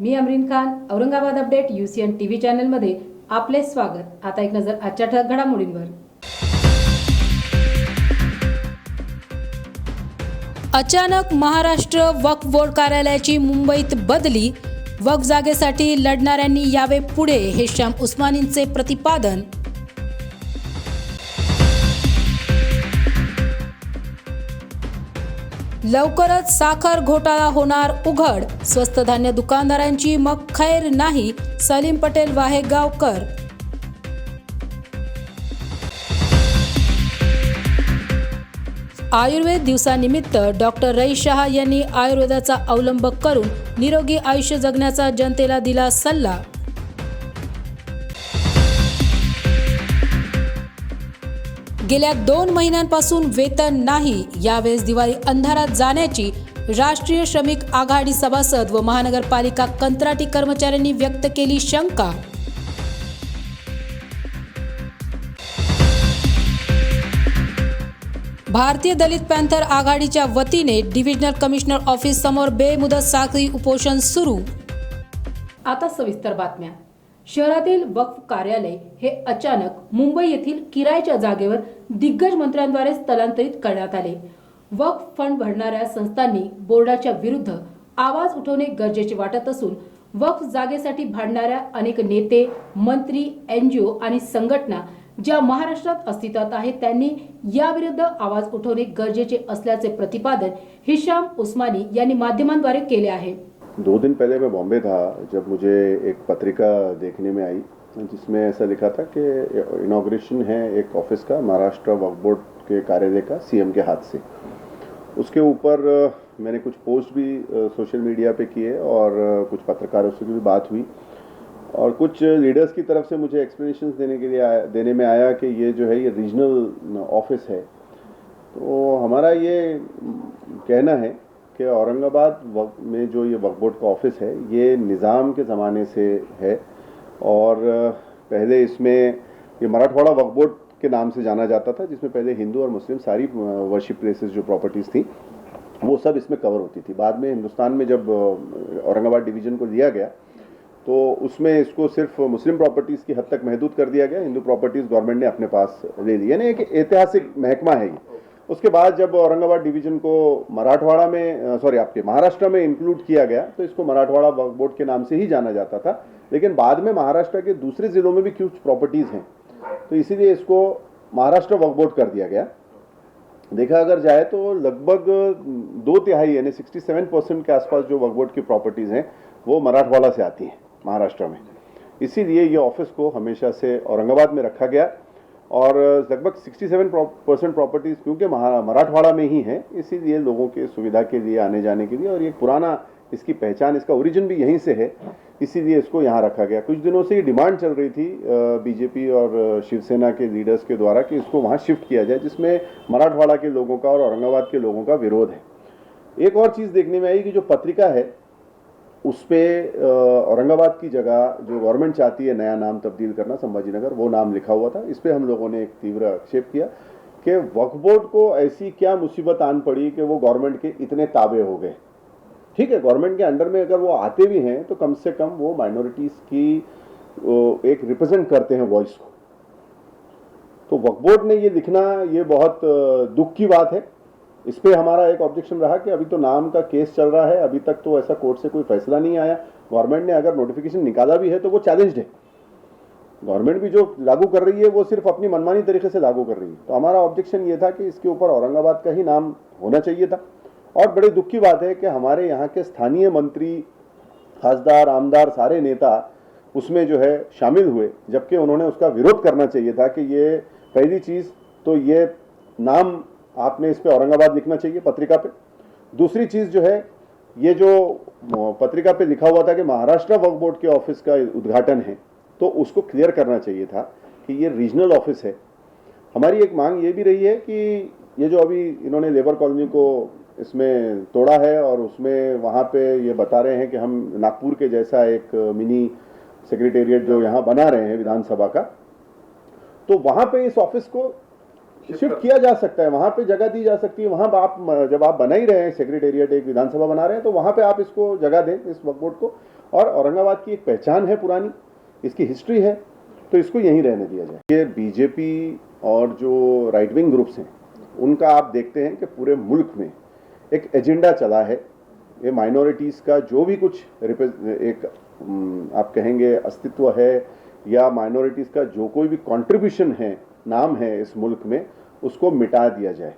मी Amreen Khan, Aurangabad update UCN TV चॅनलमध्ये आपले स्वागत। आता एक नजर आजच्या ठळक घडामोडींवर। अचानक महाराष्ट्र वक्फ बोर्ड कार्यालयाची मुंबईत बदली, वक्फ जागेसाठी लढणाऱ्यांनी यावे पुढे, हिशाम उस्मानींचे प्रतिपादन। लवकरच साखर घोटाळा होणार उघड, स्वस्त धान्य दुकानदारांची मग खैर नाही, सलीम पटेल वाहेगावकर। आयुर्वेद दिवसानिमित्त डॉक्टर रईस शहा यांनी आयुर्वेदाचा अवलंब करून निरोगी आयुष्य जगण्याचा जनतेला दिला सल्ला। गेल्या 2 महिन्यांपासून वेतन नाही, यावेळेस दिवाळी अंधारात जाण्याची राष्ट्रीय श्रमिक आघाडी सभासद व महानगरपालिका कंत्राटी कर्मचाऱ्यांनी व्यक्त केली शंका। भारतीय दलित पॅंथर आघाडीच्या वतीने डिव्हिजनल कमिशनर ऑफिस समोर बेमुदत साखळी उपोषण सुरू। आता सविस्तर बातम्या। शहरातील वक्फ कार्यालय हे अचानक मुंबई येथील किरायाच्या जागेवर दिग्गज मंत्र्यांद्वारे स्थलांतरित करण्यात आले। वक्फ फंड भरणाऱ्या संस्थांनी बोर्डाच्या विरुद्ध आवाज उठवणे गरजेचे वाटत असून वक्फ जागेसाठी भांडणाऱ्या अनेक नेते, मंत्री, NGO आणि संघटना ज्या महाराष्ट्रात अस्तित्वात आहेत त्यांनी याविरुद्ध आवाज उठवणे गरजेचे असल्याचे प्रतिपादन हिशाम उस्मानी यांनी माध्यमांद्वारे केले आहे। 2 दिन पहले मैं बॉम्बे था जब मुझे एक पत्रिका देखने में आई जिसमें ऐसा लिखा था कि इनॉग्रेशन है एक ऑफिस का महाराष्ट्र वक्फ बोर्ड के कार्यालय का CM के हाथ से। उसके ऊपर मैंने कुछ पोस्ट भी सोशल मीडिया पे किए और कुछ पत्रकारों से भी बात हुई और कुछ लीडर्स की तरफ से मुझे एक्सप्लेनेशंस देने में आया कि ये जो है ये रीजनल ऑफिस है। तो हमारा ये कहना है कि औरंगाबाद में जो ये वक्फ बोर्ड का ऑफिस है ये निज़ाम के ज़माने से है और पहले इसमें ये मराठवाड़ा वक्फ बोर्ड के नाम से जाना जाता था, जिसमें पहले हिंदू और मुस्लिम सारी वर्शिप प्लेसेस जो प्रॉपर्टीज़ थी वो सब इसमें कवर होती थी। बाद में हिंदुस्तान में जब औरंगाबाद डिवीज़न को लिया गया तो उसमें इसको सिर्फ मुस्लिम प्रॉपर्टीज़ की हद तक महदूद कर दिया गया, हिंदू प्रॉपर्टीज़ गवर्नमेंट ने अपने पास ले ली, यानी एक ऐतिहासिक महकमा है ये। उसके बाद जब औरंगाबाद डिवीज़न को मराठवाड़ा में आपके महाराष्ट्र में इंक्लूड किया गया तो इसको मराठवाड़ा वक्फ बोर्ड के नाम से ही जाना जाता था, लेकिन बाद में महाराष्ट्र के दूसरे ज़िलों में भी कुछ प्रॉपर्टीज़ हैं तो इसीलिए इसको महाराष्ट्र वक्फ बोर्ड कर दिया गया। देखा अगर जाए तो लगभग 2/3 यानी 67% के आसपास जो वक्फ बोर्ड की प्रॉपर्टीज़ हैं वो मराठवाड़ा से आती हैं महाराष्ट्र में। इसीलिए ये ऑफिस को हमेशा से औरंगाबाद में रखा गया और लगभग 67% प्रॉपर्टीज़ क्योंकि मराठवाड़ा में ही है, इसीलिए लोगों के सुविधा के लिए आने जाने के लिए और ये पुराना इसकी पहचान, इसका ओरिजिन भी यहीं से है, इसीलिए इसको यहाँ रखा गया। कुछ दिनों से ये डिमांड चल रही थी बीजेपी और शिवसेना के लीडर्स के द्वारा कि इसको वहाँ शिफ्ट किया जाए, जिसमें मराठवाड़ा के लोगों का और औरंगाबाद के लोगों का विरोध है। एक और चीज़ देखने में आई कि जो पत्रिका है उस पर औरंगाबाद की जगह जो गवर्नमेंट चाहती है नया नाम तब्दील करना, संभाजीनगर, वो नाम लिखा हुआ था। इस पर हम लोगों ने एक तीव्र आक्षेप किया कि वक्फ बोर्ड को ऐसी क्या मुसीबत आन पड़ी कि वो गवर्नमेंट के इतने ताबे हो गए। ठीक है, गवर्नमेंट के अंडर में अगर वो आते भी हैं तो कम से कम वो माइनॉरिटीज़ की एक रिप्रेजेंट करते हैं वॉइस को। तो वक्फ बोर्ड ने ये लिखना ये बहुत दुख की बात है। इस पर हमारा एक ऑब्जेक्शन रहा कि अभी तो नाम का केस चल रहा है, अभी तक तो ऐसा कोर्ट से कोई फैसला नहीं आया। गवर्नमेंट ने अगर नोटिफिकेशन निकाला भी है तो वो चैलेंज्ड है। गवर्नमेंट भी जो लागू कर रही है वो सिर्फ अपनी मनमानी तरीके से लागू कर रही है। तो हमारा ऑब्जेक्शन ये था कि इसके ऊपर औरंगाबाद का ही नाम होना चाहिए था। और बड़े दुख की बात है कि हमारे यहाँ के स्थानीय मंत्री, खासदार, आमदार, सारे नेता उसमें जो है शामिल हुए, जबकि उन्होंने उसका विरोध करना चाहिए था कि ये पहली चीज़ तो ये नाम आपने इस पे औरंगाबाद लिखना चाहिए पत्रिका पे। दूसरी चीज़ जो है, ये जो पत्रिका पे लिखा हुआ था कि महाराष्ट्र वक्फ बोर्ड के ऑफिस का उद्घाटन है, तो उसको क्लियर करना चाहिए था कि ये रीजनल ऑफिस है। हमारी एक मांग ये भी रही है कि ये जो अभी इन्होंने लेबर कॉलोनी को इसमें तोड़ा है और उसमें वहाँ पे ये बता रहे हैं कि हम नागपुर के जैसा एक मिनी सेक्रेटेरिएट जो यहाँ बना रहे हैं विधानसभा का, तो वहाँ पे इस ऑफिस को शिफ्ट किया जा सकता है, वहाँ पे जगह दी जा सकती है। वहाँ आप जब आप बना ही रहे हैं सेक्रेटेरिएट, एक विधानसभा बना रहे हैं, तो वहाँ पे आप इसको जगह दें इस वक्फ बोर्ड को और औरंगाबाद की एक पहचान है पुरानी, इसकी हिस्ट्री है, तो इसको यहीं रहने दिया जाए। ये बीजेपी और जो राइट विंग ग्रुप्स हैं उनका आप देखते हैं कि पूरे मुल्क में एक एजेंडा चला है। ये माइनॉरिटीज़ का जो भी कुछ एक आप कहेंगे अस्तित्व है या माइनॉरिटीज़ का जो कोई भी कंट्रीब्यूशन है, नाम है इस मुल्क में, उसको मिटा दिया जाए।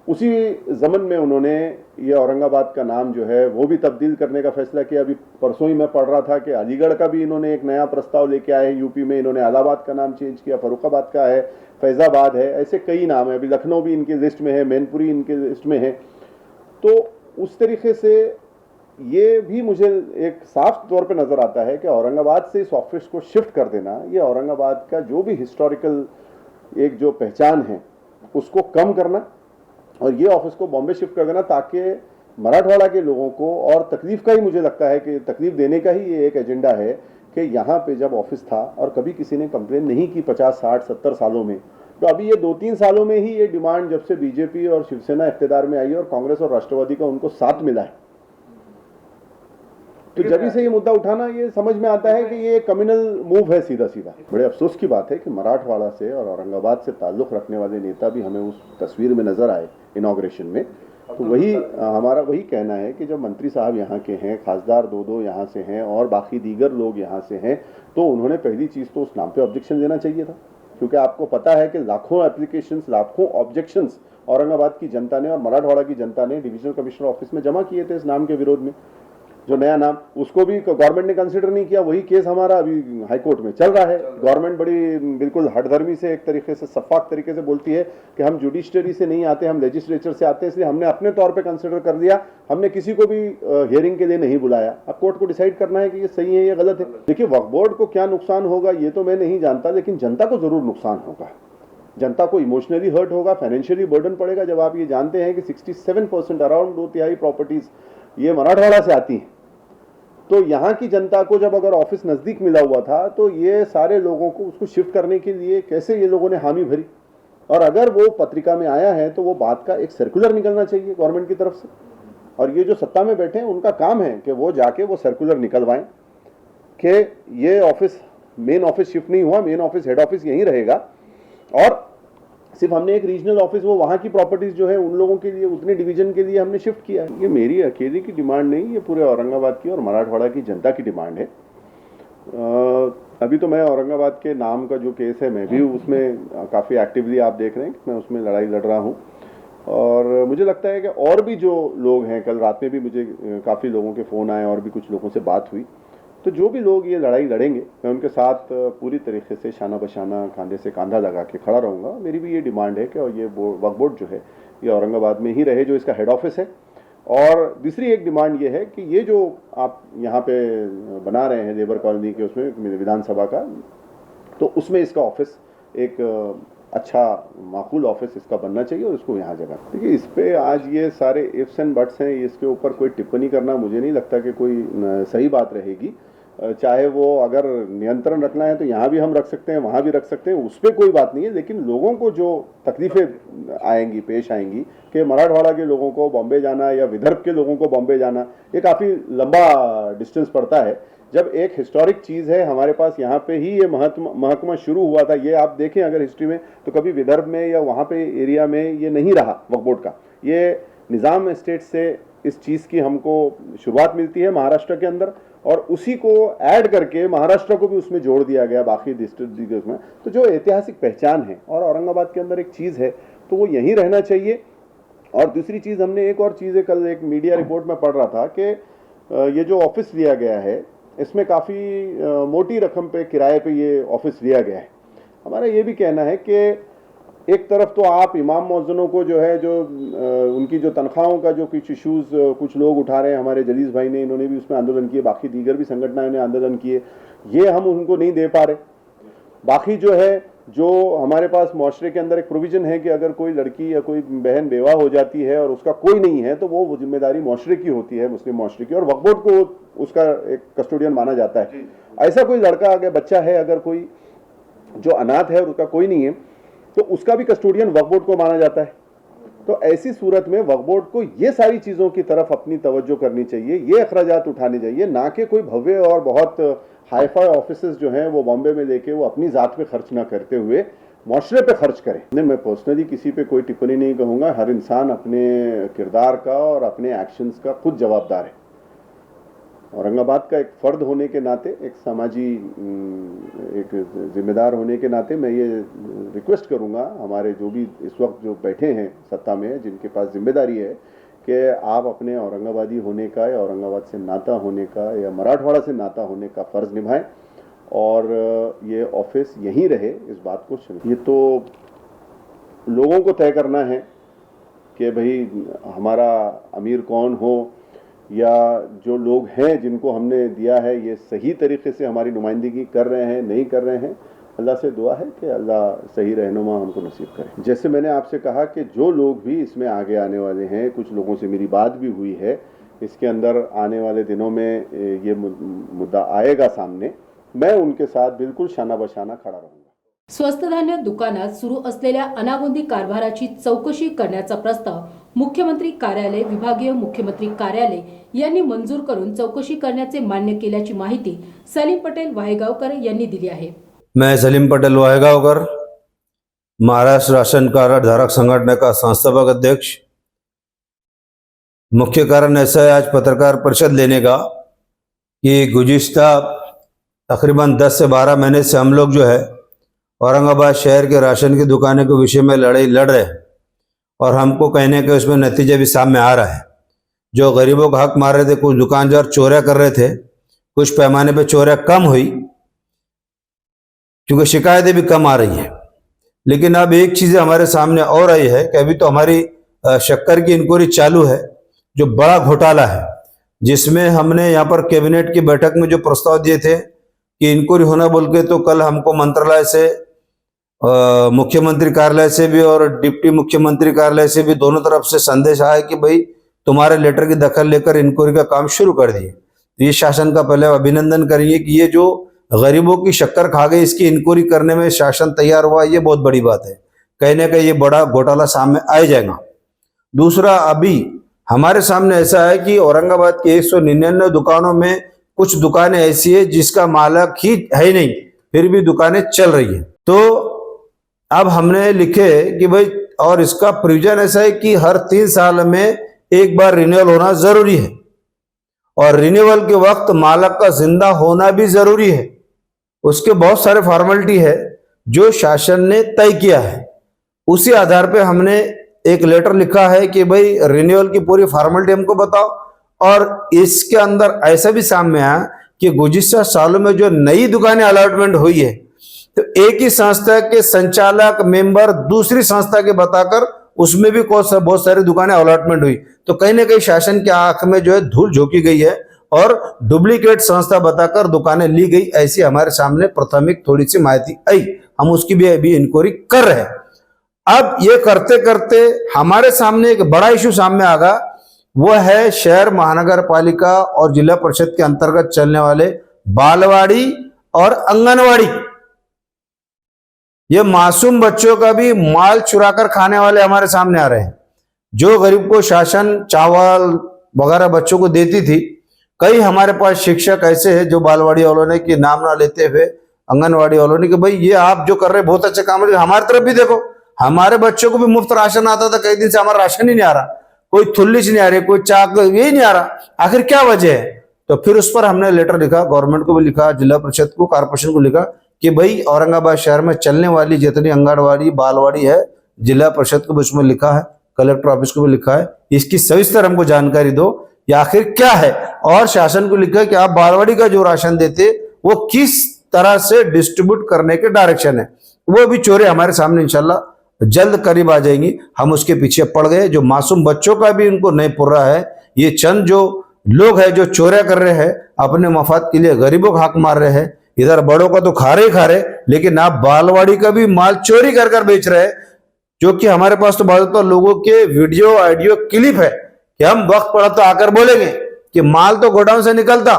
उसी ज़मन में उन्होंने ये औरंगाबाद का नाम जो है वो भी तब्दील करने का फैसला किया। अभी परसों ही मैं पढ़ रहा था कि अलीगढ़ का भी इन्होंने एक नया प्रस्ताव लेके आए हैं। यूपी में इन्होंने इलाहाबाद का नाम चेंज किया, फरुखाबाद का है, फैज़ाबाद है, ऐसे कई नाम है। अभी लखनऊ भी इनकी लिस्ट में है, मैनपुरी इनके लिस्ट में है। तो उस तरीके से ये भी मुझे एक साफ तौर पे नज़र आता है कि औरंगाबाद से इस ऑफिस को शिफ्ट कर देना, ये औरंगाबाद का जो भी हिस्टोरिकल एक जो पहचान है उसको कम करना और ये ऑफिस को बॉम्बे शिफ्ट कर देना, ताकि मराठवाड़ा के लोगों को, और तकलीफ का ही मुझे लगता है कि तकलीफ देने का ही ये एक एजेंडा है कि यहाँ पे जब ऑफिस था और कभी किसी ने कंप्लेन नहीं की 50, 60, 70 सालों में, तो अभी ये 2-3 सालों में ही ये डिमांड, जब से बीजेपी और शिवसेना इख्तियार में आई और कांग्रेस और राष्ट्रवादी का उनको साथ मिला है, तो जब से ये मुद्दा उठाना, ये समझ में आता है कि ये कम्युनल मूव है सीधा सीधा। बड़े अफसोस की बात है कि मराठवाड़ा से और औरंगाबाद से ताल्लुक़ रखने वाले नेता भी हमें उस तस्वीर में नज़र आए इनॉग्रेशन में। तो वही हमारा वही कहना है कि जब मंत्री साहब यहाँ के हैं, खासदार 2-2 यहाँ से हैं और बाकी दीगर लोग यहाँ से हैं, तो उन्होंने पहली चीज़ तो उस नाम पे ऑब्जेक्शन देना चाहिए था, क्योंकि आपको पता है कि लाखों एप्लीकेशंस, लाखों ऑब्जेक्शंस औरंगाबाद की जनता ने और मराठवाड़ा की जनता ने डिविजनल कमिश्नर ऑफिस में जमा किए थे इस नाम के विरोध में। जो नया नाम, उसको भी गवर्नमेंट ने कंसिडर नहीं किया। वही केस हमारा अभी हाई कोर्ट में चल रहा है। गवर्नमेंट बड़ी बिल्कुल हठधर्मी से, एक तरीके से सफाक तरीके से बोलती है कि हम जुडिशरी से नहीं आते, हम लेजिस्लेचर से आते हैं, इसलिए हमने अपने तौर पे कंसिडर कर लिया, हमने किसी को भी हियरिंग के लिए नहीं बुलाया। अब कोर्ट को डिसाइड करना है कि ये सही है या गलत है। देखिए, वक्फ बोर्ड को क्या नुकसान होगा ये तो मैं नहीं जानता, लेकिन जनता को जरूर नुकसान होगा। जनता को इमोशनली हर्ट होगा, फाइनेंशियली बर्डन पड़ेगा। जब आप ये जानते हैं कि 67% अराउंड 2/3 प्रॉपर्टीज ये मराठवाड़ा से आती हैं, तो यहाँ की जनता को जब अगर ऑफिस नज़दीक मिला हुआ था, तो ये सारे लोगों को उसको शिफ्ट करने के लिए कैसे ये लोगों ने हामी भरी। और अगर वो पत्रिका में आया है तो वो बात का एक सर्कुलर निकलना चाहिए गवर्नमेंट की तरफ से, और ये जो सत्ता में बैठे हैं उनका काम है कि वो जाके वो सर्कुलर निकलवाएं कि ये ऑफिस, मेन ऑफिस शिफ्ट नहीं हुआ, मेन ऑफिस, हेड ऑफिस यहीं रहेगा, और सिर्फ हमने एक रीजनल ऑफिस, वो वहाँ की प्रॉपर्टीज जो है उन लोगों के लिए, उतने डिवीजन के लिए हमने शिफ्ट किया है। ये मेरी अकेले की डिमांड नहीं, ये पूरे औरंगाबाद की और मराठवाड़ा की जनता की डिमांड है। अभी तो मैं औरंगाबाद के नाम का जो केस है, मैं भी उसमें काफ़ी एक्टिवली, आप देख रहे हैं कि मैं उसमें लड़ाई लड़ रहा हूँ, और मुझे लगता है कि और भी जो लोग हैं, कल रात में भी मुझे काफ़ी लोगों के फ़ोन आए और भी कुछ लोगों से बात हुई, तो जो भी लोग ये लड़ाई लड़ेंगे मैं उनके साथ पूरी तरीके से शाना बशाना, कंधे से कंधा लगा के खड़ा रहूँगा। मेरी भी ये डिमांड है कि ये वक्फ बोर्ड जो है ये औरंगाबाद में ही रहे, जो इसका हेड ऑफिस है। और दूसरी एक डिमांड ये है कि ये जो आप यहाँ पे बना रहे हैं लेबर कॉलोनी के, उसमें विधानसभा का, तो उसमें इसका ऑफिस एक अच्छा माकूल ऑफिस इसका बनना चाहिए और इसको यहाँ जगह। देखिए, इस पर आज ये सारे इफ्स एंड बट्स हैं, इसके ऊपर कोई टिप्पणी करना मुझे नहीं लगता कि कोई सही बात रहेगी। चाहे वो अगर नियंत्रण रखना है तो यहाँ भी हम रख सकते हैं, वहाँ भी रख सकते हैं, उस पर कोई बात नहीं है। लेकिन लोगों को जो तकलीफें आएंगी, पेश आएंगी, कि मराठवाड़ा के लोगों को बॉम्बे जाना या विदर्भ के लोगों को बॉम्बे जाना, ये काफ़ी लंबा डिस्टेंस पड़ता है। जब एक हिस्टोरिक चीज़ है हमारे पास, यहाँ पे ही ये महकमा शुरू हुआ था। ये आप देखें अगर हिस्ट्री में, तो कभी विदर्भ में या वहाँ पे एरिया में ये नहीं रहा वक्फ बोर्ड का। ये निज़ाम एस्टेट से इस चीज़ की हमको शुरुआत मिलती है महाराष्ट्र के अंदर, और उसी को ऐड करके महाराष्ट्र को भी उसमें जोड़ दिया गया बाकी डिस्ट्रिक्ट में। तो जो ऐतिहासिक पहचान है और औरंगाबाद के अंदर एक चीज़ है, तो वो यहीं रहना चाहिए। और दूसरी चीज़, हमने एक और चीज़ है, कल एक मीडिया रिपोर्ट में पढ़ रहा था कि ये जो ऑफिस लिया गया है, इसमें काफ़ी मोटी रकम पे किराए पे ये ऑफिस लिया गया है। हमारा ये भी कहना है कि एक तरफ तो आप इमाम मौज़िनों को जो है, जो उनकी जो तनख्वाहों का जो कुछ इशूज़ कुछ लोग उठा रहे हैं, हमारे जलीस भाई ने, इन्होंने भी उसमें आंदोलन किए, बाकी दीगर भी संगठनों ने आंदोलन किए, ये हम उनको नहीं दे पा रहे। बाकी जो है, जो हमारे पास मुआशरे के अंदर एक प्रोविज़न है कि अगर कोई लड़की या कोई बहन बेवा हो जाती है और उसका कोई नहीं है, तो वो जिम्मेदारी मुआशरे की होती है, मुस्लिम मुआशरे की, और वक्फ बोर्ड को उसका एक कस्टोडियन माना जाता है। ऐसा कोई लड़का अगर बच्चा है, अगर कोई जो अनाथ है और उसका कोई नहीं है, तो उसका भी कस्टोडियन वक्फ बोर्ड को माना जाता है। तो ऐसी सूरत में वक्फ बोर्ड को ये सारी चीज़ों की तरफ अपनी तवज्जो करनी चाहिए, ये अखराजात उठाने चाहिए, ना कि कोई भव्य और बहुत हाईफाई ऑफिसेस जो हैं वो बॉम्बे में लेके वो अपनी ज़ात पे खर्च ना करते हुए माशरे पे खर्च करें। नहीं, मैं पर्सनली किसी पे कोई टिप्पणी नहीं कहूँगा। हर इंसान अपने किरदार का और अपने एक्शंस का खुद जवाबदार है। औरंगाबाद का एक फ़र्द होने के नाते, एक समाजी एक जिम्मेदार होने के नाते मैं ये रिक्वेस्ट करूँगा हमारे जो भी इस वक्त जो बैठे हैं सत्ता में, जिनके पास जिम्मेदारी है, कि आप अपने औरंगाबादी होने का या औरंगाबाद से नाता होने का या मराठवाड़ा से नाता होने का फ़र्ज़ निभाएं और ये ऑफिस यहीं रहे, इस बात को ये तो लोगों को तय करना है कि भाई हमारा अमीर कौन हो या जो लोग हैं जिनको हमने दिया है ये सही तरीके से हमारी नुमाइंदगी कर रहे हैं, नहीं कर रहे हैं। अल्लाह से दुआ है कि अल्लाह सही रहनुमा हमको नसीब करे। जैसे मैंने आपसे कहा कि जो लोग भी इसमें आगे आने वाले हैं, कुछ लोगों से मेरी बात भी हुई है, इसके अंदर आने वाले दिनों में ये मुद्दा आएगा सामने, मैं उनके साथ बिल्कुल शाना बशाना खड़ा रहूँगा। स्वस्त धान्य दुकानात सुरू असलेल्या अनागोंदी कारभाराची चौकशी करण्याचा प्रस्ताव मुख्यमंत्री कार्यालय, विभागीय मुख्यमंत्री कार्यालय यांनी मंजूर करून चौकशी करण्याचे मान्य केल्याची माहिती सलीम पटेल वाहेगावकर यांनी दिली आहे। मैं सलीम पटेल वाहेगावकर, महाराष्ट्र राशन कार्ड धारक संगठन का संस्थापक अध्यक्ष। मुख्य कारण ऐसा है आज पत्रकार परिषद लेने का कि गुज़िश्ता तकरीबन 10 से 12 महीने से हम लोग जो है औरंगाबाद शहर के राशन की दुकानों के विषय में लड़ाई लड़ रहे हैं और हमको कहने के उसमें नतीजे भी सामने आ रहा है। जो गरीबों का हक मार रहे थे, कुछ दुकानदार चोरियां कर रहे थे, कुछ पैमाने पे चोरियां कम हुई क्योंकि शिकायतें भी कम आ रही हैं। लेकिन अब एक चीज़ हमारे सामने और आई है कि अभी तो हमारी शक्कर की इंक्वायरी चालू है, जो बड़ा घोटाला है, जिसमें हमने यहाँ पर कैबिनेट की बैठक में जो प्रस्ताव दिए थे कि इंक्वायरी होना बोल के, तो कल हमको मंत्रालय से, मुख्यमंत्री कार्यालय से भी और डिप्टी मुख्यमंत्री कार्यालय से भी दोनों तरफ से संदेश आया कि भाई तुम्हारे लेटर की दखल लेकर इंक्वायरी का काम शुरू कर दिए। तो ये शासन का पहले अभिनंदन करेंगे कि ये जो गरीबों की शक्कर खा गई इसकी इंक्वायरी करने में शासन तैयार हुआ, ये बहुत बड़ी बात है। कहने का ये बड़ा घोटाला सामने आ जाएगा। दूसरा, अभी हमारे सामने ऐसा है कि औरंगाबाद के 199 दुकानों में कुछ दुकानें ऐसी है जिसका मालिक ही है नहीं, फिर भी दुकानें चल रही है। तो अब हमने लिखे कि भाई, और इसका प्रोविजन ऐसा है कि हर 3 साल में एक बार रिन्यूअल होना जरूरी है और रिन्यूअल के वक्त मालिक का जिंदा होना भी जरूरी है। उसके बहुत सारे फॉर्मेलिटी है जो शासन ने तय किया है। उसी आधार पे हमने एक लेटर लिखा है कि भाई रिन्यूअल की पूरी फॉर्मेलिटी हमको बताओ। और इसके अंदर ऐसा भी सामने आया कि गुज़िश्ता सालों में जो नई दुकानें अलॉटमेंट हुई है, तो एक ही संस्था के संचालक मेंबर दूसरी संस्था के बताकर उसमें भी बहुत सारी दुकानें अलॉटमेंट हुई। तो कहीं ना कहीं शासन के आंख में जो है धूल झोंकी गई है और डुप्लीकेट संस्था बताकर दुकानें ली गई, ऐसी हमारे सामने प्राथमिक थोड़ी सी माहिती आई। हम उसकी भी अभी इंक्वायरी कर रहे हैं। अब ये करते करते हमारे सामने एक बड़ा इशू सामने आ गया, वो है शहर महानगर पालिका और जिला परिषद के अंतर्गत चलने वाले बालवाड़ी और आंगनवाड़ी। ये मासूम बच्चों का भी माल चुराकर खाने वाले हमारे सामने आ रहे हैं। जो गरीब को शासन चावल वगैरह बच्चों को देती थी, कई हमारे पास शिक्षक ऐसे हैं जो बालवाड़ी वालों ने कि नाम ना लेते हुए आंगनवाड़ी वालों ने कि भाई ये आप जो कर रहे हैं बहुत अच्छे काम है, हमारी तरफ भी देखो, हमारे बच्चों को भी मुफ्त राशन आता था, कई दिन से हमारा राशन ही नहीं आ रहा, कोई थुल्लिच नहीं आ रही, कोई चाक यही नहीं आ रहा, आखिर क्या वजह है। तो फिर उस पर हमने लेटर लिखा, गवर्नमेंट को भी लिखा, जिला परिषद को, कारपोरेशन को लिखा कि भाई औरंगाबाद शहर में चलने वाली जितनी आंगनवाड़ी बालवाड़ी है, जिला परिषद को भी उसमें लिखा है, कलेक्टर ऑफिस को भी लिखा है, इसकी सविस्तर हमको जानकारी दो, या आखिर क्या है। और शासन को लिखा है कि आप बालवाड़ी का जो राशन देते वो किस तरह से डिस्ट्रीब्यूट करने के डायरेक्शन है। वो भी चोरी हमारे सामने इंशाल्लाह जल्द करीब आ जाएंगी। हम उसके पीछे पड़ गए। जो मासूम बच्चों का भी उनको नहीं पुर रहा है। ये चंद जो लोग हैं जो चोरियां कर रहे हैं, अपने मफाद के लिए गरीबों का हक मार रहे हैं। इधर बड़ों का तो खा रहे, लेकिन आप बालवाड़ी का भी माल चोरी कर कर बेच रहे हैं, जो कि हमारे पास तो बहुत लोगों के वीडियो ऑडियो क्लिप है कि हम वक्त पड़ा तो आकर बोलेंगे कि माल तो गोडाउन से निकलता,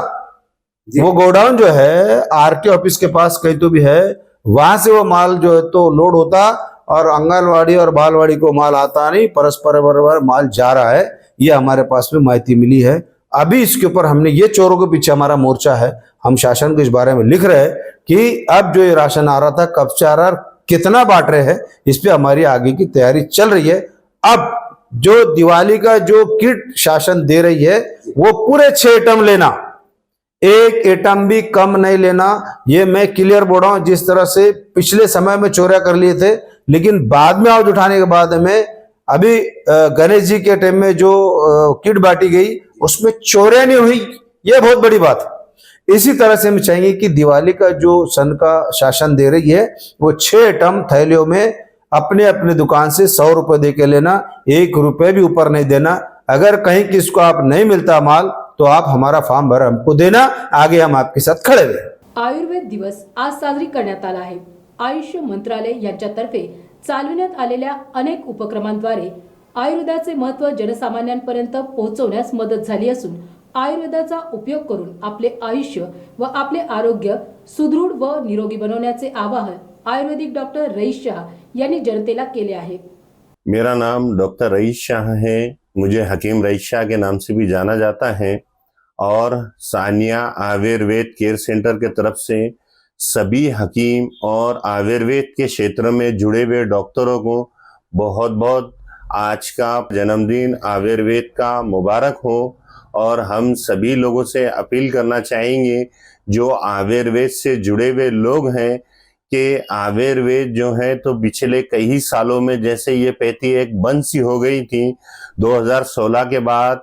वो गोडाउन जो है आरटी ऑफिस के पास कहीं तो भी है, वहां से वो माल जो है तो लोड होता और आंगनवाड़ी और बालवाड़ी को माल आता नहीं, परस्पर बराबर माल जा रहा है, ये हमारे पास में माहिती मिली है। अभी इसके ऊपर हमने, ये चोरों के पीछे हमारा मोर्चा है, हम शासन को इस बारे में लिख रहे हैं कि अब जो ये राशन आ रहा था कब से आ रहा है, कितना बांट रहे हैं, इस पे हमारी आगे की तैयारी चल रही है। अब जो दिवाली का जो किट शासन दे रही है वो पूरे 6 आइटम लेना, एक आइटम भी कम नहीं लेना, ये मैं क्लियर बोल रहा हूं। जिस तरह से पिछले समय में चोरियां कर लिए थे, लेकिन बाद में आवाज उठाने के बाद में अभी गणेश जी के टाइम में जो किट बांटी गई उसमें चोरियां नहीं हुई, ये बहुत बड़ी बात है। इसी तरह से हम चाहेंगे कि दिवाली का जो सन का शासन दे रही है वो 6 आइटम थैलियों में अपने अपने दुकान से 100 रुपए दे के लेना, 1 रुपए भी ऊपर नहीं देना। अगर कहीं किसको आप नहीं मिलता माल तो आप हमारा फॉर्म भर हमको देना, आगे हम आपके साथ खड़े रहे। आयुर्वेद दिवस आज साजरी करण्यात आला आहे। आयुष मंत्रालय यांच्यातर्फे चालविण्यात आलेल्या अनेक उपक्रमांद्वारे आयुर्वेदाचे महत्त्व जनसामान्यांपर्यंत पोहोचवण्यास मदत झाली असून आयुर्वेदाचा उपयोग करून आपले आयुष्य व आपले आरोग्य सुदृढ व निरोगी बनवण्याचे आवाहन आयुर्वेदिक डॉक्टर रईस शाह यांनी जनतेला केले आहे। मेरा नाम डॉक्टर रईस शाह है, मुझे हकीम रईस शाह के नाम से भी जाना जाता है और सानिया आयुर्वेद केयर सेंटर के तरफ से सभी हकीम और आयुर्वेद के क्षेत्र में जुड़े हुए डॉक्टरों को बहुत बहुत आज का जन्मदिन आयुर्वेद का मुबारक हो। और हम सभी लोगों से अपील करना चाहेंगे जो आयुर्वेद से जुड़े हुए लोग हैं कि आयुर्वेद जो है तो पिछले कई सालों में जैसे ये पैथी एक बंद सी हो गई थी, 2016 के बाद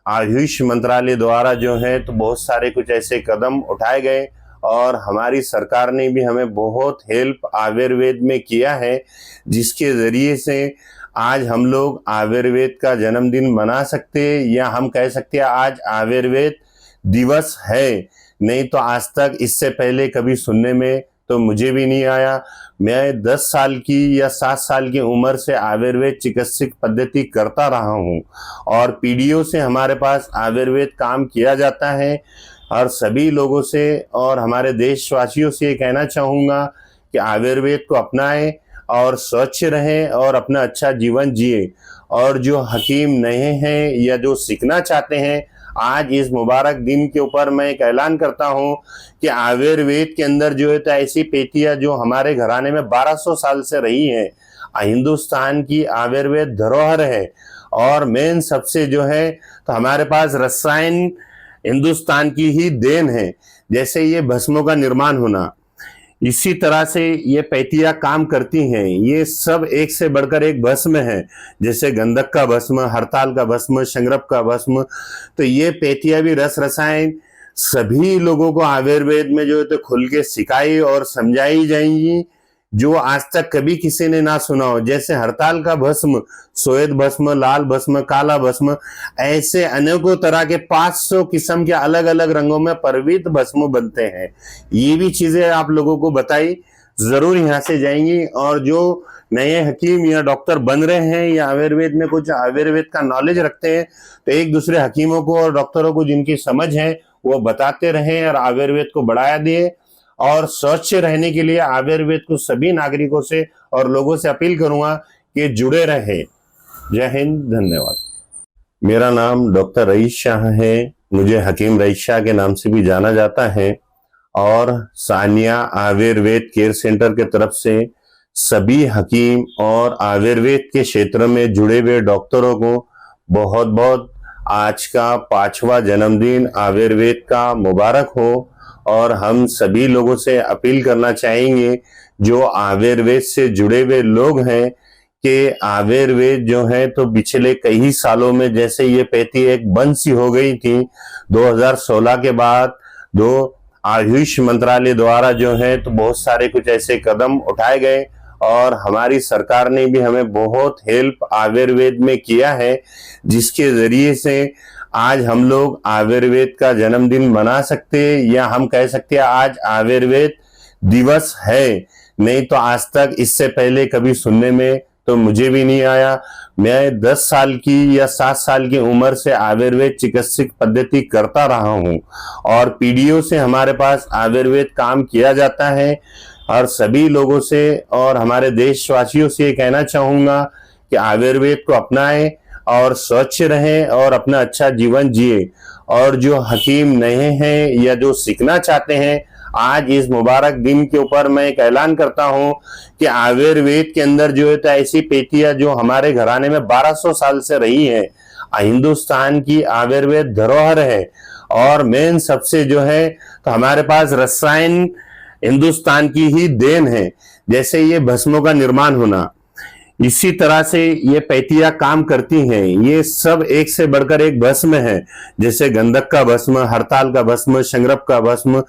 आयुष मंत्रालय द्वारा जो है तो बहुत सारे कुछ ऐसे कदम उठाए गए और हमारी सरकार ने भी हमें बहुत हेल्प आयुर्वेद में किया है, जिसके जरिए से आज हम लोग आयुर्वेद का जन्मदिन मना सकते हैं या हम कह सकते हैं आज आयुर्वेद दिवस है। नहीं तो आज तक इससे पहले कभी सुनने में तो मुझे भी नहीं आया। मैं 10 साल की या 7 साल की उम्र से आयुर्वेद चिकित्सक पद्धति करता रहा हूँ और पीढ़ियों से हमारे पास आयुर्वेद काम किया जाता है। और सभी लोगों से और हमारे देशवासियों से ये कहना चाहूँगा कि आयुर्वेद को अपनाएं और स्वच्छ रहें और अपना अच्छा जीवन जिए। और जो हकीम नए हैं या जो सीखना चाहते हैं, आज इस मुबारक दिन के ऊपर मैं एक ऐलान करता हूं कि आयुर्वेद के अंदर जो है तो ऐसी पेटियां जो हमारे घराने में 1200 साल से रही हैं, हिंदुस्तान की आयुर्वेद धरोहर है। और मेन सबसे जो है तो हमारे पास रसायन हिंदुस्तान की ही देन है। जैसे ये भस्मों का निर्माण होना, इसी तरह से ये पैतियां काम करती हैं। ये सब एक से बढ़कर एक भस्म है, जैसे गंधक का भस्म, हड़ताल का भस्म, संग्रप का भस्म। तो ये पैतियां भी रस रसायन सभी लोगों को आयुर्वेद में जो है तो खुल के सिखाई और समझाई जाएंगी, जो आज तक कभी किसी ने ना सुना हो। जैसे हड़ताल का भस्म, श्वेत भस्म, लाल भस्म, काला भस्म, ऐसे अनेकों तरह के 500 किस्म के अलग अलग रंगों में परवित भस्म बनते हैं। ये भी चीजें आप लोगों को बताई जरूर यहाँ से जाएंगी। और जो नए हकीम या डॉक्टर बन रहे हैं या आयुर्वेद में कुछ आयुर्वेद का नॉलेज रखते हैं, तो एक दूसरे हकीमों को और डॉक्टरों को जिनकी समझ है वो बताते रहें और आयुर्वेद को बढ़ाया दिए। और स्वच्छ रहने के लिए आयुर्वेद को सभी नागरिकों से और लोगों से अपील करूंगा कि जुड़े रहे। जय हिंद, धन्यवाद। मेरा नाम डॉक्टर रईस शाह है, मुझे हकीम रईस शाह के नाम से भी जाना जाता है और सानिया आयुर्वेद केयर सेंटर के तरफ से सभी हकीम और आयुर्वेद के क्षेत्र में जुड़े हुए डॉक्टरों को बहुत बहुत आज का 5वां जन्मदिन आयुर्वेद का मुबारक हो। और हम सभी लोगों से अपील करना चाहेंगे जो आयुर्वेद से जुड़े हुए लोग हैं कि आयुर्वेद जो है तो पिछले कई सालों में जैसे ये पैथी एक बंद सी हो गई थी, 2016 के बाद आयुष मंत्रालय द्वारा जो है तो बहुत सारे कुछ ऐसे कदम उठाए गए और हमारी सरकार ने भी हमें बहुत हेल्प आयुर्वेद में किया है, जिसके जरिए से आज हम लोग आयुर्वेद का जन्मदिन मना सकते हैं या हम कह सकते हैं आज आयुर्वेद दिवस है। नहीं तो आज तक इससे पहले कभी सुनने में तो मुझे भी नहीं आया। मैं 10 साल की या 7 साल की उम्र से आयुर्वेद चिकित्सक पद्धति करता रहा हूँ और पीढ़ियों से हमारे पास आयुर्वेद काम किया जाता है। और सभी लोगों से और हमारे देशवासियों से ये कहना चाहूंगा कि आयुर्वेद को अपनाएं और स्वच्छ रहें और अपना अच्छा जीवन जिए। और जो हकीम नए हैं या जो सीखना चाहते हैं, आज इस मुबारक दिन के ऊपर मैं एक ऐलान करता हूं कि आयुर्वेद के अंदर जो है तो ऐसी पेटियां जो हमारे घराने में 1200 साल से रही है, हिंदुस्तान की आयुर्वेद धरोहर है। और मेन सबसे जो है तो हमारे पास रसायन हिंदुस्तान की ही देन है। जैसे ये भस्मों का निर्माण होना, इसी तरह से ये पैटियां काम करती हैं। ये सब एक से बढ़कर एक भस्म है, जैसे गंधक का भस्म, हड़ताल का भस्म, शंगरप का भस्म।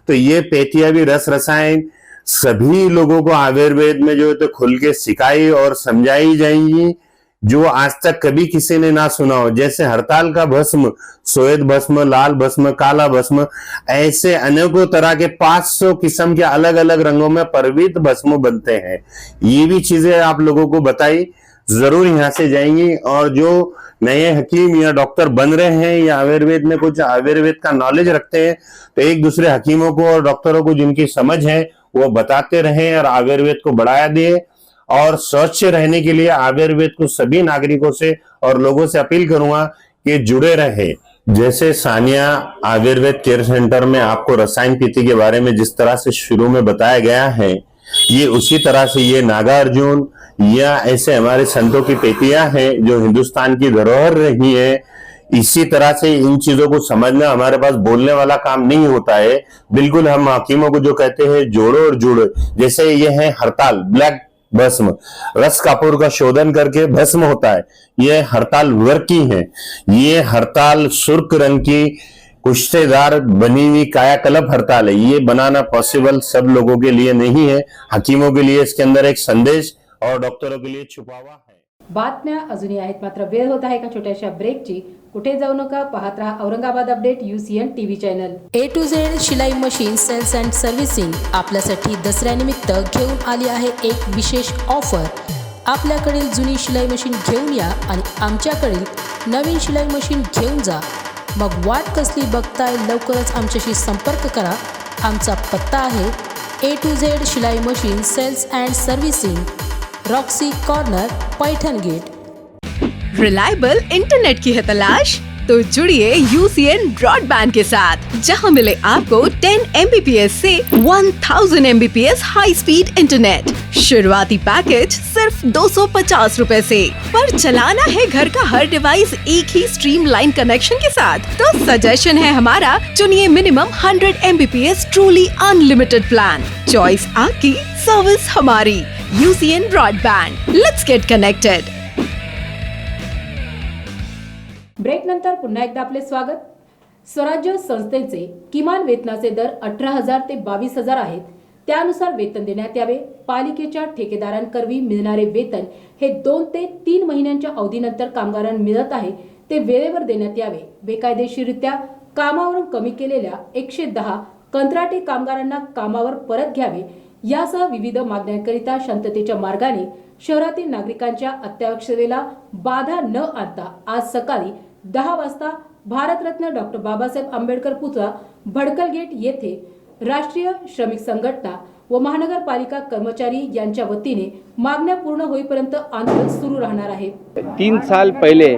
तो ये पैटियां भी रस रसायन सभी लोगों को आयुर्वेद में जो है तो खुल के सिखाई और समझाई जाएंगी, जो आज तक कभी किसी ने ना सुना हो। जैसे हड़ताल का भस्म, श्वेत भस्म, लाल भस्म, काला भस्म, ऐसे अनेकों तरह के 500 किस्म के अलग अलग रंगों में परवित भस्म बनते हैं। ये भी चीजें आप लोगों को बताई, जरूर यहाँ से जाएंगी। और जो नए हकीम या डॉक्टर बन रहे हैं या आयुर्वेद में कुछ आयुर्वेद का नॉलेज रखते हैं, तो एक दूसरे हकीमों को और डॉक्टरों को जिनकी समझ है वो बताते रहें और आयुर्वेद को बढ़ाया दिए। और स्वच्छ रहने के लिए आयुर्वेद को सभी नागरिकों से और लोगों से अपील करूंगा कि जुड़े रहे। जैसे सानिया आयुर्वेद केयर सेंटर में आपको रसायन पीति के बारे में जिस तरह से शुरू में बताया गया है, ये उसी तरह से ये नागार्जुन या ऐसे हमारे संतों की पेटियां हैं जो हिंदुस्तान की धरोहर रही है। इसी तरह से इन चीजों को समझना हमारे पास बोलने वाला काम नहीं होता है। बिल्कुल हम हकीमों को जो कहते हैं जोड़ो और जुड़ो। जैसे ये है हड़ताल, ब्लैक भस्म, रस कपूर का शोधन करके भस्म होता है, ये हड़ताल वर्क की है। ये हड़ताल सुर्ख रंग की कुश्तेदार बनी हुई कायाकल्प हड़ताल है। ये बनाना पॉसिबल सब लोगों के लिए नहीं है, हकीमों के लिए इसके अंदर एक संदेश और डॉक्टरों के लिए छुपा हुआ है। बातम्या अजूनही आहेत, मात्र वेळ होत आहे एका छोट्याशा ब्रेकची। कुठे जाऊ नका, पाहत रहा Aurangabad update UCN TV channel. A to Z शिलाई मशीन सेल्स अँड सर्व्हिसिंग आपल्यासाठी दसऱ्यानिमित्त घेऊन आली आहे एक विशेष ऑफर। आपल्याकडील जुनी शिलाई मशीन घेऊन या आणि आमच्याकडील नवीन शिलाई मशीन घेऊन जा। मग वाट कसली बघताय, लवकरच आमच्याशी संपर्क करा। आमचा पत्ता आहे A to Z शिलाई machine sales and servicing, Roxy corner, Paithan gate. Reliable internet की है तलाश? तो जुड़िए UCN ब्रॉडबैंड के साथ, जहां मिले आपको 10 Mbps से 1000 Mbps हाई स्पीड इंटरनेट। शुरुआती पैकेज सिर्फ 250 रुपए से। पर चलाना है घर का हर डिवाइस एक ही स्ट्रीमलाइन कनेक्शन के साथ, तो सजेशन है हमारा, चुनिए minimum 100 Mbps truly unlimited plan. Choice आपकी, सर्विस हमारी। UCN broadband, let's get connected. Break नंतर पुन्हा एकदा आपले स्वागत। स्वराज्य संस्थेचे किमान वेतनाचे दर 18,000 ते 22,000 आहेत। त्यानुसार वेतन देण्यात यावे। पालिकेच्या ठेकेदारांकरवी मिळणारे वेतन हे 2 ते 3 महिन्यांच्या अवधीनंतर कामगारांना मिळत आहे ते वेळेवर देण्यात यावे। बेकायदेशीररित्या कामावरून कमी केलेल्या 110 कंत्राटी कामगारांना कामावर परत घ्यावे, यासह विविध मागण्यांकरिता शांततेच्या मार्गाने शहरातील नागरिकांच्या अत्यावश्यक सेवेला बाधा न आणता आज सकाळी 10 वाजता भारतरत्न डॉक्टर बाबासाहेब आंबेडकर पुतळा, भडकल गेट येथे राष्ट्रीय श्रमिक संघटना व महानगरपालिका कर्मचारी यांच्या वतीने मागण्या पूर्ण होईपर्यंत आंदोलन सुरू राहणार आहे। 3 साल पहले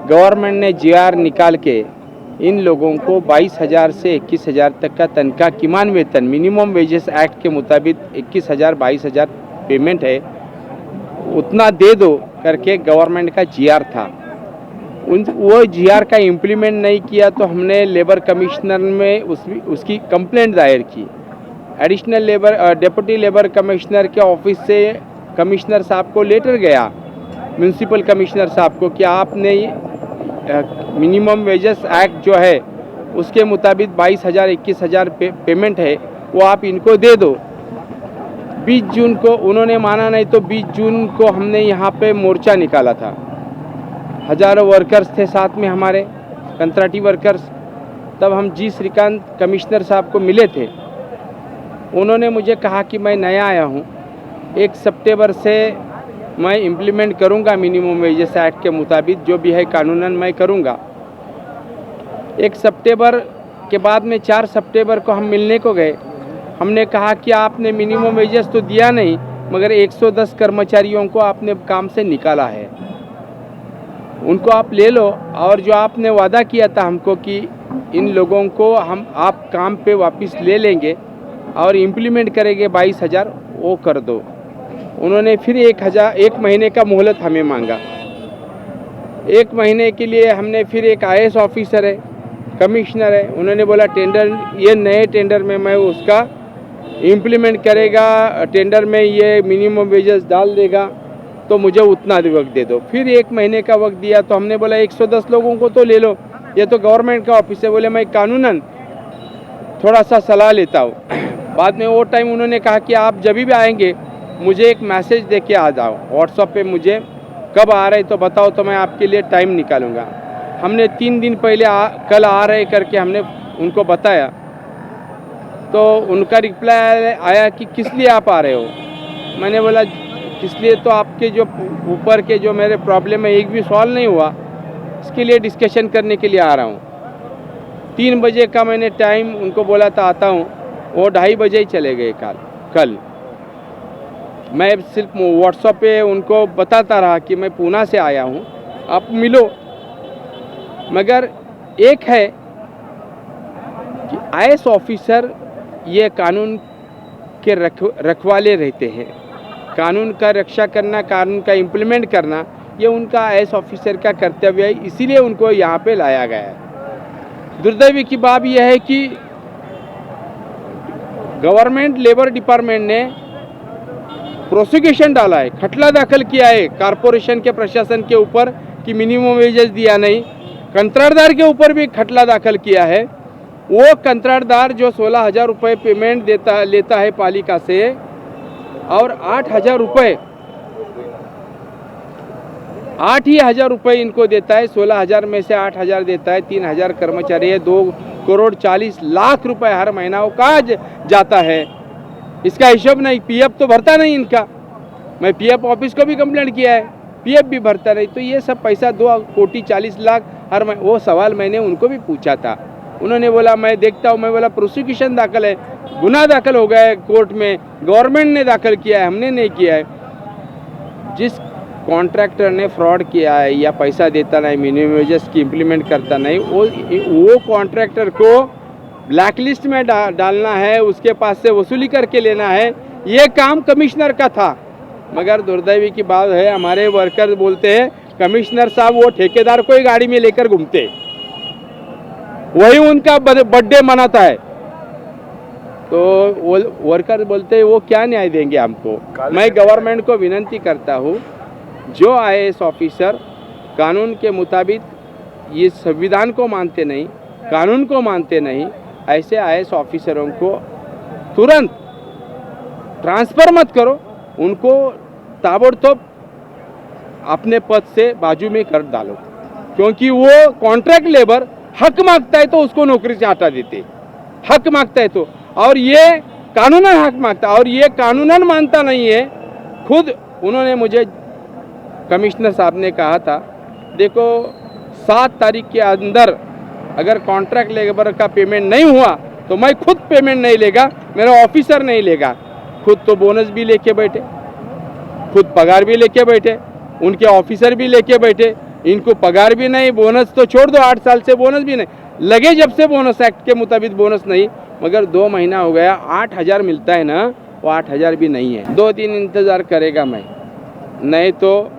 गवर्नमेंट ने GR निकाल के इन लोगों को 22,000 से 21,000 तक का तनख्वाह किमान वेतन मिनिमम वेजेस एक्ट के मुताबिक 21,000 22,000 पेमेंट है, उतना दे दो करके गवर्नमेंट का GR था। वो GR का इम्प्लीमेंट नहीं किया तो हमने लेबर कमिश्नर में उसकी कंप्लेंट दायर की। एडिशनल डिप्टी लेबर कमिश्नर के ऑफिस से कमिश्नर साहब को लेटर गया, म्यूनसिपल कमिश्नर साहब को, कि आपने मिनिमम वेजेस एक्ट जो है उसके मुताबिक 22,000 21,000 पेमेंट है, वो आप इनको दे दो। 20 जून को उन्होंने माना नहीं, तो 20 जून को हमने यहाँ पे मोर्चा निकाला था। हजारों वर्कर्स थे साथ में, हमारे कंत्राटी वर्कर्स। तब हम जी श्रीकांत कमिश्नर साहब को मिले थे। उन्होंने मुझे कहा कि मैं नया आया हूँ, 1 सितंबर से मैं इम्प्लीमेंट करूँगा मिनिमम वेजेस एक्ट के मुताबिक, जो भी है कानूनन मैं करूँगा। 1 सितंबर के बाद में 4 सितंबर को हम मिलने को गए। हमने कहा कि आपने मिनिमम वेजेस तो दिया नहीं, मगर 110 कर्मचारियों को आपने काम से निकाला है, उनको आप ले लो, और जो आपने वादा किया था हमको कि इन लोगों को आप काम पे वापस ले लेंगे और इम्प्लीमेंट करेंगे 22,000, वो कर दो। उन्होंने फिर 1 महीने का मोहलत हमें मांगा। 1 महीने के लिए हमने फिर एक IAS ऑफिसर है, कमिश्नर है, उन्होंने बोला टेंडर, ये नए टेंडर में मैं उसका इम्प्लीमेंट करेगा, टेंडर में ये मिनिमम वेजेस डाल देगा, तो मुझे उतना वक्त दे दो। फिर 1 महीने का वक्त दिया, तो हमने बोला 110 लोगों को तो ले लो, ये तो गवर्नमेंट का ऑफिस है। बोले मैं कानूनन थोड़ा सा सलाह लेता हूँ। बाद में वो टाइम उन्होंने कहा कि आप जब भी आएंगे मुझे एक मैसेज दे के आ जाओ, व्हाट्सएप पे मुझे कब आ रहे तो बताओ, तो मैं आपके लिए टाइम निकालूंगा। हमने 3 दिन पहले कल आ रहे करके हमने उनको बताया, तो उनका रिप्लाई आया कि किस लिए आप आ रहे हो। मैंने बोला इसलिए तो आपके जो ऊपर के जो मेरे प्रॉब्लम है एक भी सॉल्व नहीं हुआ, इसके लिए डिस्कशन करने के लिए आ रहा हूँ। 3 बजे का मैंने टाइम उनको बोला था आता हूँ, वो 2:30 बजे ही चले गए कल। मैं सिर्फ व्हाट्सएप पे उनको बताता रहा कि मैं पूना से आया हूँ, आप मिलो। मगर एक है कि IAS ऑफिसर ये कानून के रखवाले रहते हैं, कानून का रक्षा करना, कानून का इम्प्लीमेंट करना, ये उनका IAS ऑफिसर का कर्तव्य है, इसीलिए उनको यहाँ पे लाया गया है। दुर्दैवी की बात यह है कि गवर्नमेंट लेबर डिपार्टमेंट ने प्रोसिक्यूशन डाला है, खटला दाखिल किया है कारपोरेशन के प्रशासन के ऊपर कि मिनिमम वेजेस दिया नहीं। कंत्राटदार के ऊपर भी खटला दाखिल किया है। वो कंत्राटदार जो 16,000 रुपये पेमेंट लेता है पालिका से, और 8,000 रुपये 8,000 रुपये इनको देता है। 16,000 में से 8,000 देता है, 3,000 कर्मचारी है, 2,40,00,000 रुपये हर महीना वो कहाँ जाता है, इसका हिसाब नहीं। PF तो भरता नहीं इनका, मैं PF ऑफिस को भी कंप्लेंट किया है, PF भी भरता नहीं। तो ये सब पैसा 2,40,00,000 हर महीने, वो सवाल मैंने उनको भी पूछा था, उन्होंने बोला मैं देखता हूँ। मैं बोला प्रोसिक्यूशन दाखिल है, गुनाह दाखिल हो गया है कोर्ट में, गवर्नमेंट ने दाखिल किया है, हमने नहीं किया है। जिस कॉन्ट्रैक्टर ने फ्रॉड किया है या पैसा देता नहीं, मिनिमम वेजेस की इम्प्लीमेंट करता नहीं, वो कॉन्ट्रैक्टर को ब्लैक लिस्ट में डालना है, उसके पास से वसूली करके लेना है, ये काम कमिश्नर का था। मगर दुर्दैवी की बात है, हमारे वर्कर बोलते हैं कमिश्नर साहब वो ठेकेदार को ही गाड़ी में लेकर घूमते, वही उनका बर्थडे मनाता है। तो वो वर्कर बोलते हैं वो क्या न्याय देंगे हमको। मैं गवर्नमेंट को विनती करता हूँ, जो IAS ऑफिसर कानून के मुताबिक ये संविधान को मानते नहीं, कानून को मानते नहीं, ऐसे IAS ऑफिसरों को तुरंत ट्रांसफ़र मत करो, उनको ताबड़तोड़ अपने पद से बाजू में कर डालो। क्योंकि वो कॉन्ट्रैक्ट लेबर हक मांगता है तो उसको नौकरी से हटा देते, हक मांगता है तो, और ये कानूनन हक मांगता है, और ये कानूनन मानता नहीं है। खुद उन्होंने मुझे, कमिश्नर साहब ने कहा था, देखो 7 तारीख के अंदर अगर कॉन्ट्रैक्ट लेबर का पेमेंट नहीं हुआ तो मैं खुद पेमेंट नहीं लेगा, मेरा ऑफिसर नहीं लेगा। खुद तो बोनस भी लेके बैठे, खुद पगार भी लेके बैठे, उनके ऑफिसर भी लेके बैठे, इनको पगार भी नहीं, बोनस तो छोड़ दो, 8 साल से बोनस भी नहीं लगे, जब से बोनस एक्ट के मुताबिक बोनस नहीं। मगर 2 महीना हो गया, 8,000 मिलता है ना, वो 8,000 भी नहीं है। 2 दिन इंतज़ार करेगा मैं, नहीं तो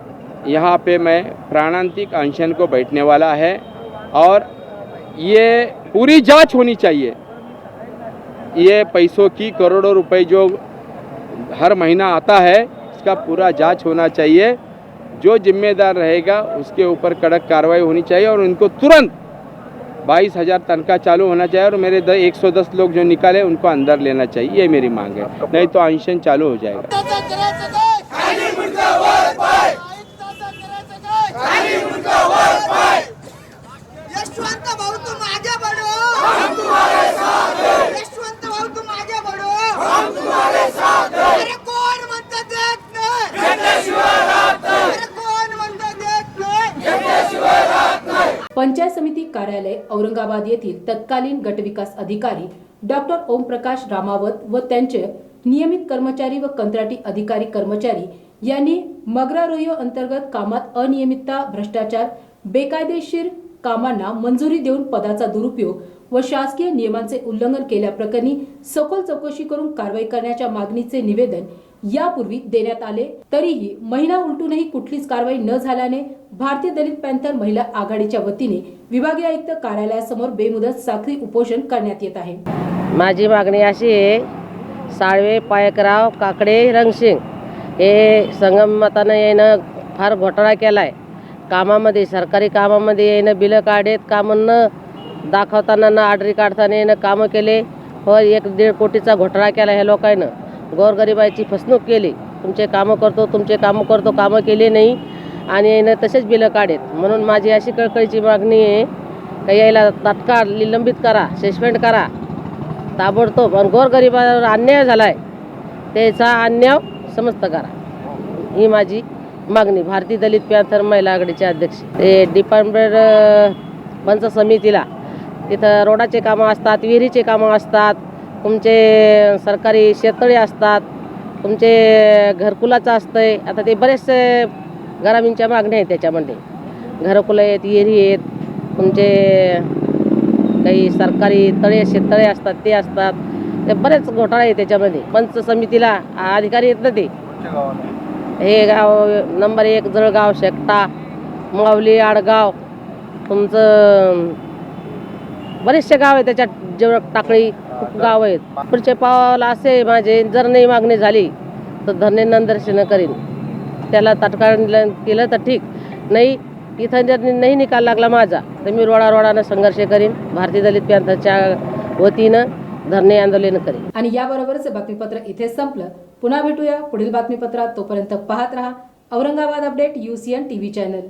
यहाँ पे मैं प्राणांतिक अनशन को बैठने वाला है। और ये पूरी जांच होनी चाहिए, ये पैसों की करोड़ों रुपए जो हर महीना आता है, इसका पूरा जांच होना चाहिए। जो जिम्मेदार रहेगा उसके ऊपर कड़क कार्रवाई होनी चाहिए, और उनको तुरंत 22,000 तनख्वाह चालू होना चाहिए, और मेरे 110 लोग जो निकाले उनको अंदर लेना चाहिए, ये मेरी मांग है। नहीं तो अनशन चालू हो जाएगा। यशवंत भाऊ तुम आगे बढ़ो, हम तुम्हारे साथ हैं। यशवंत भाऊ तुम आगे बढ़ो, हम तुम्हारे साथ हैं। अरे कोण म्हणतं देत नाही, अरे कोण म्हणतं देत नाही, पंचायत समिती कार्यालय औरंगाबाद येथील तत्कालीन गटविकास अधिकारी डॉक्टर ओमप्रकाश रामावत व त्यांचे नियमित कर्मचारी व कंत्राटी अधिकारी कर्मचारी यांनी मगरा रोयो अंतर्गत कामात अनियमितता, भ्रष्टाचार, बेकायदेशीर कामांना मंजुरी देऊन पदाचा दुरुपयोग व शासकीय नियमांचे उल्लंघन केल्याप्रकरणी सखोल चौकशी करून कारवाई करण्याच्या मागणीचे निवेदन यापूर्वी देण्यात आले. तरीही महिना उलटूनही कुठलीच कारवाई न झाल्याने भारतीय दलित पॅंथर महिला आघाडीच्या वतीने विभागीय आयुक्त कार्यालयासमोर बेमुदत साखळी उपोषण करण्यात येत आहे. माझी मागणी अशी आहे, साळवे, पायकराव, काकडे, रंगसिंग हे संगमतानं यानं फार घोटाळा केला आहे. कामामध्ये, सरकारी कामामध्ये यानं बिलं काढेत, कामं न दाखवताना, न ऑर्डरी काढताना यानं कामं केले व 1-1.5 कोटीचा घोटाळा केला. ह्या लोकांनं गोरगरिबाची फसवणूक केली. तुमचे कामं करतो, कामं केली नाही आणि यानं तसेच बिलं काढेत. म्हणून माझी अशी कळकळीची मागणी आहे का यायला तात्काळ निलंबित करा, सस्पेंड करा ताबडतोब. आणि गोरगरिबावर अन्याय झाला आहे त्याचा अन्याय समस्त करा, ही माझी मागणी. भारतीय दलित पॅंथर महिला आघाडीचे अध्यक्ष. ते डिपार्टमेंट पंच समितीला तिथं रोडाचे कामं असतात, विहिरीचे कामं असतात, तुमचे सरकारी शेततळे असतात, तुमचे घरकुलाचं असतंय. आता ते बरेचसे ग्रामीणच्या मागण्या आहेत, त्याच्यामध्ये घरकुलं आहेत, विहिरी आहेत, तुमचे काही सरकारी तळे शेततळे असतात ते असतात. ते बरेच घोटाळे आहेत त्याच्यामध्ये. पंच समितीला अधिकारी आहेत ना ते. हे गाव नंबर 1 जळगाव, शेकटा, मावली, आडगाव, तुमचं बरेचसे गाव आहे त्याच्यात, जेवढं टाकळी खूप गाव आहेत. पुढचे पावल असे माझे, जर नाही मागणी झाली तर धरणे निदर्शनं करीन. त्याला तात्काळ केलं तर ठीक, नाही इथं जर नाही निकाल लागला माझा तर मी रोडानं संघर्ष करीन. भारतीय दलित पॅंथरच्या वतीनं धरणे आंदोलन करेन. आणि याबरोबरच बातमीपत्र इथे संपलं. पुन्हा भेटूया पुढील बातमीपत्रात. तोपर्यंत पाहत रहा Aurangabad update UCN TV channel.